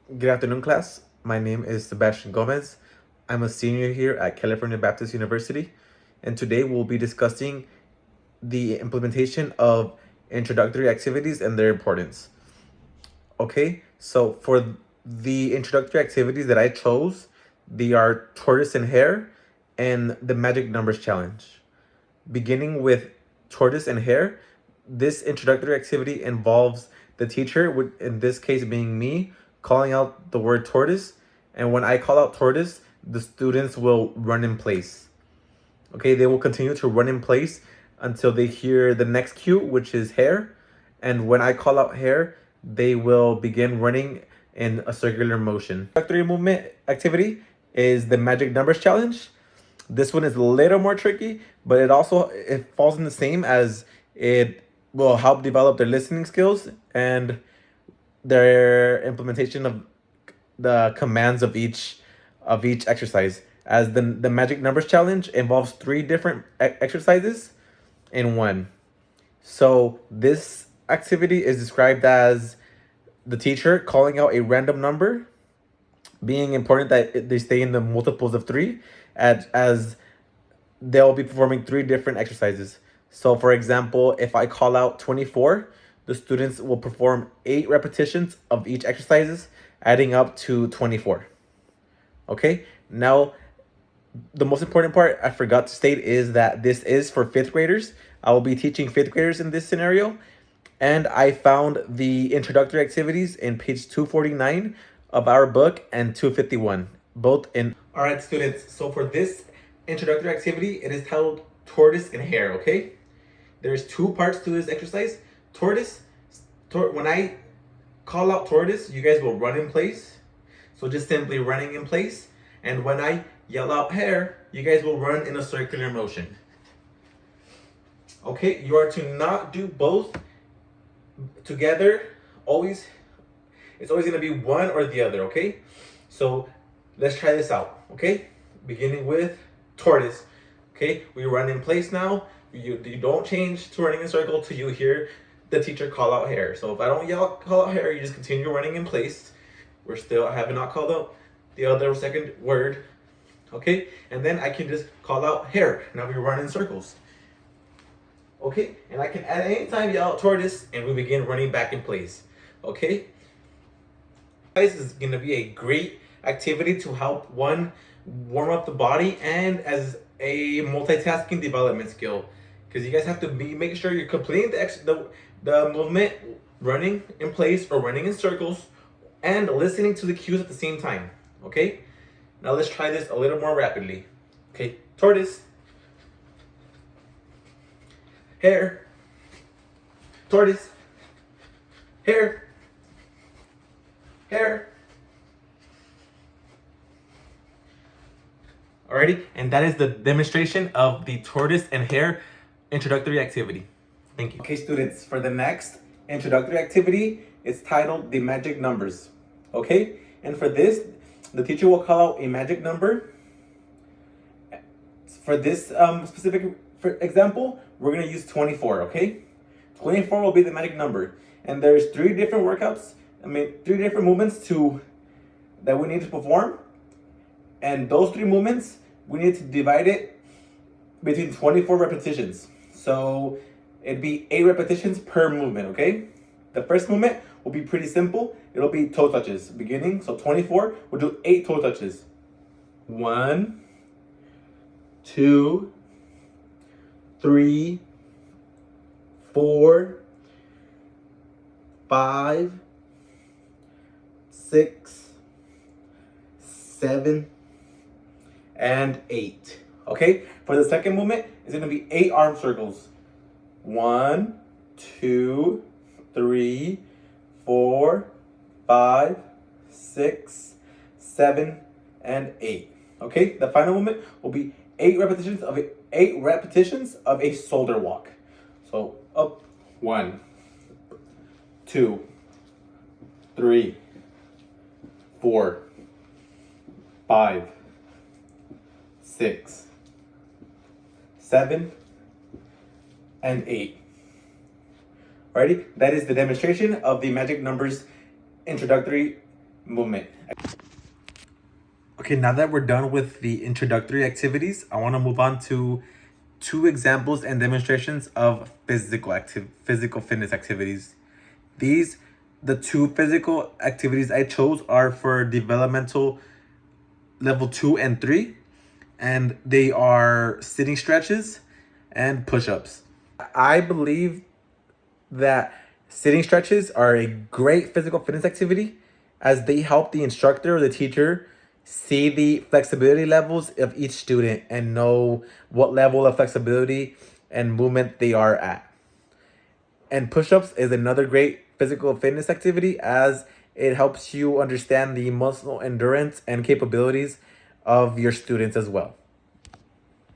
Good afternoon, class. My name is Sebastian Gomez. I'm a senior here at California Baptist University, and today we'll be discussing the implementation of introductory activities and their importance. Okay, so for the introductory activities that I chose, they are tortoise and hare and the magic numbers challenge. Beginning with tortoise and hare, this introductory activity involves the teacher, in this case being me, calling out the word tortoise. And when I call out tortoise, the students will run in place. Okay, they will continue to run in place until they hear the next cue, which is hare. And when I call out hare, they will begin running in a circular motion. Introductory movement activity is the magic numbers challenge. This one is a little more tricky, but it falls in the same as it will help develop their listening skills and their implementation of the commands of each exercise. As the magic numbers challenge involves three different exercises in one. So this activity is described as the teacher calling out a random number, being important that they stay in the multiples of three, as they'll be performing three different exercises. So, for example, if I call out 24, the students will perform 8 repetitions of each exercises, adding up to 24. Okay, now the most important part I forgot to state is that this is for fifth graders. I will be teaching fifth graders in this scenario. And I found the introductory activities in page 249 of our book and 251, both in. All right, students. So for this introductory activity, it is titled Tortoise and Hare, okay? There's two parts to this exercise. When I call out tortoise, you guys will run in place. So just simply running in place. And when I yell out hare, you guys will run in a circular motion. Okay, you are to not do both together. It's always going to be one or the other. Okay, so let's try this out. Okay, beginning with tortoise. Okay, we run in place now. You don't change to running in circle till you hear the teacher call out hare. So if I don't call out hare, you just continue running in place. I have not called out the other second word. Okay, and then I can just call out hare. Now we run in circles. Okay, and I can at any time yell out tortoise and we begin running back in place. Okay, this is going to be a great activity to help one warm up the body and as a multitasking development skill, because you guys have to be making sure you're completing the movement, running in place or running in circles, and listening to the cues at the same time. Okay, now let's try this a little more rapidly. Okay, tortoise, hare, tortoise, hare, hare. Alrighty, and that is the demonstration of the tortoise and hare introductory activity. Thank you. Okay, students, for the next introductory activity, it's titled the magic numbers. Okay, and for this, the teacher will call out a magic number. For this specific example, we're going to use 24, okay? 24 will be the magic number. And there's three different three different movements that we need to perform. And those three movements, we need to divide it between 24 repetitions. So it'd be 8 repetitions per movement, okay? The first movement will be pretty simple. It'll be toe touches. Beginning, so 24, we'll do 8 toe touches. 1, 2, 3, 4, 5, 6, 7, and 8. Okay, for the second movement, it's going to be 8 arm circles. 1, 2, 3, 4, 5, 6, 7, and 8. Okay, the final movement will be 8 repetitions of a shoulder walk. So up, 1, 2, 3, 4, 5, 6, 7, and 8. Alrighty, that is the demonstration of the magic numbers introductory movement. Okay, now that we're done with the introductory activities, I want to move on to two examples and demonstrations of physical fitness activities. These, the two physical activities I chose are for developmental level 2 and 3, and they are sitting stretches and push-ups. I believe that sitting stretches are a great physical fitness activity as they help the instructor or the teacher see the flexibility levels of each student and know what level of flexibility and movement they are at. And push-ups is another great physical fitness activity as it helps you understand the muscle endurance and capabilities of your students as well.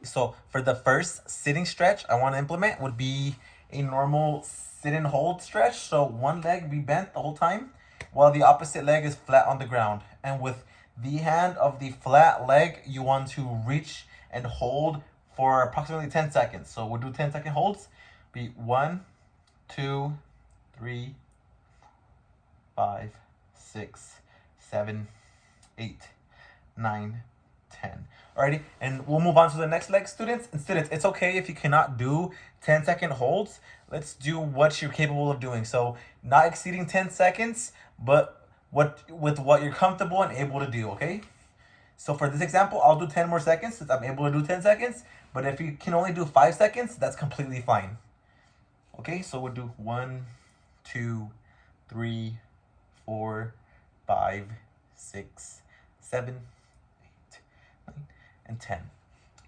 So for the first sitting stretch I want to implement would be a normal sit and hold stretch. So one leg be bent the whole time while the opposite leg is flat on the ground. And with the hand of the flat leg, you want to reach and hold for approximately 10 seconds. So we'll do 10-second holds. Be 1, 2, 3, 5, 6, 7, 8, 9, 10. Alrighty, and we'll move on to the next leg, students. And students, it's okay if you cannot do 10-second holds. Let's do what you're capable of doing. So not exceeding 10 seconds, but with what you're comfortable and able to do, okay? So for this example, I'll do 10 more seconds since I'm able to do 10 seconds. But if you can only do 5 seconds, that's completely fine. Okay, so we'll do 1, 2, 3, 4, 5, 6, 7, 8, 9, and 10.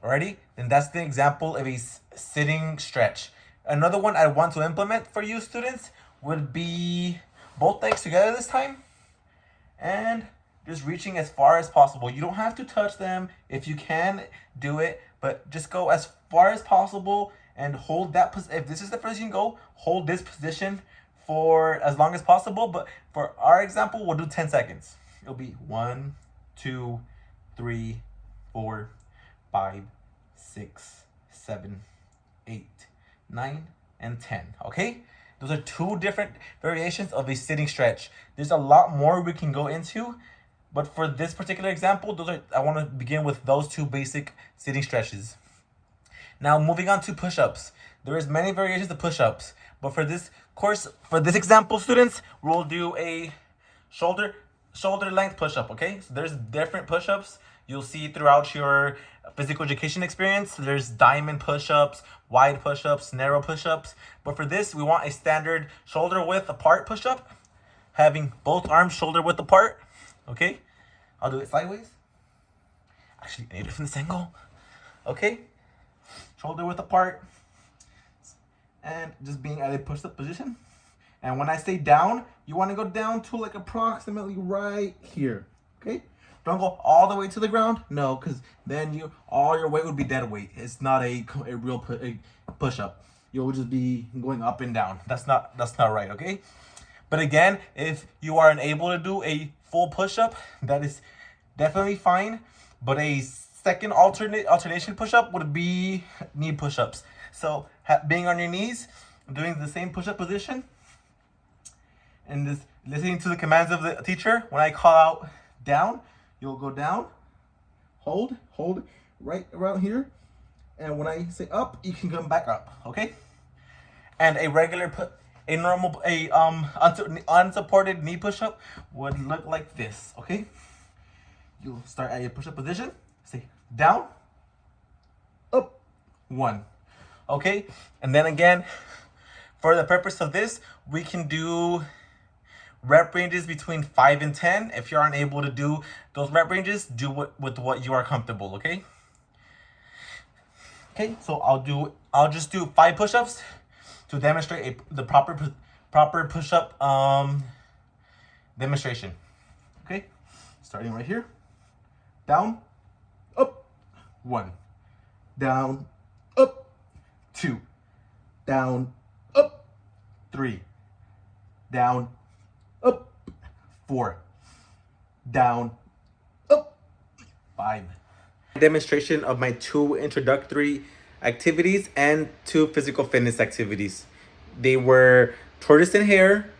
Alrighty, then that's the example of a sitting stretch. Another one I want to implement for you students would be both legs together this time and just reaching as far as possible. You don't have to touch them. If you can, do it, but just go as far as possible and hold that position. If this is the first you can go, hold this position for as long as possible. But for our example, we'll do 10 seconds. It'll be 1, 2, 3, 4, 5, 6, 7, 8, 9, and 10. Okay? Those are two different variations of a sitting stretch. There's a lot more we can go into, but for this particular example, I want to begin with those two basic sitting stretches. Now, moving on to push-ups. There is many variations of push-ups, but for this course, for this example, students, we'll do a shoulder length push-up, okay? So there's different push-ups you'll see throughout your physical education experience. There's diamond push-ups, wide push-ups, narrow push-ups. But for this, we want a standard shoulder width apart push-up, having both arms shoulder width apart, okay? I'll do it sideways. Actually, I need it from this angle, okay? Shoulder width apart, and just being at a push-up position. And when I say down, you want to go down to like approximately right here, okay? Don't go all the way to the ground, no, because then all your weight would be dead weight. It's not a real push-up. You'll just be going up and down. That's not right, okay? But again, if you are unable to do a full push-up, that is definitely fine. But a second alternation push-up would be knee push-ups. So being on your knees, doing the same push-up position, and just listening to the commands of the teacher. When I call out down, you'll go down, hold right around here, and when I say up, you can come back up, okay? And unsupported knee push-up would look like this, okay? You'll start at your push-up position, say down, up, 1, okay? And then again, for the purpose of this, we can do rep ranges between 5 and 10. If you're unable to do those rep ranges, do with what you are comfortable, okay? Okay, so I'll just do 5 push-ups to demonstrate the proper push-up demonstration. Okay, starting right here. Down, up, 1. Down, up, 2. Down, up, 3. Down, up, 4. Down, up, 5. Demonstration of my 2 introductory activities and 2 physical fitness activities. They were tortoise and hare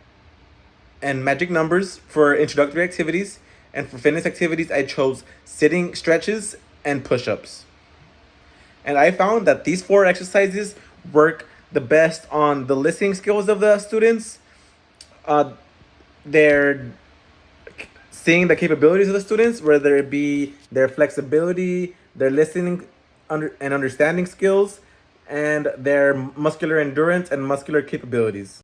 and magic numbers for introductory activities. And for fitness activities, I chose sitting stretches and push-ups. And I found that these four exercises work the best on the listening skills of the students, uh, their seeing the capabilities of the students, whether it be their flexibility, their listening and understanding skills, and their muscular endurance and muscular capabilities.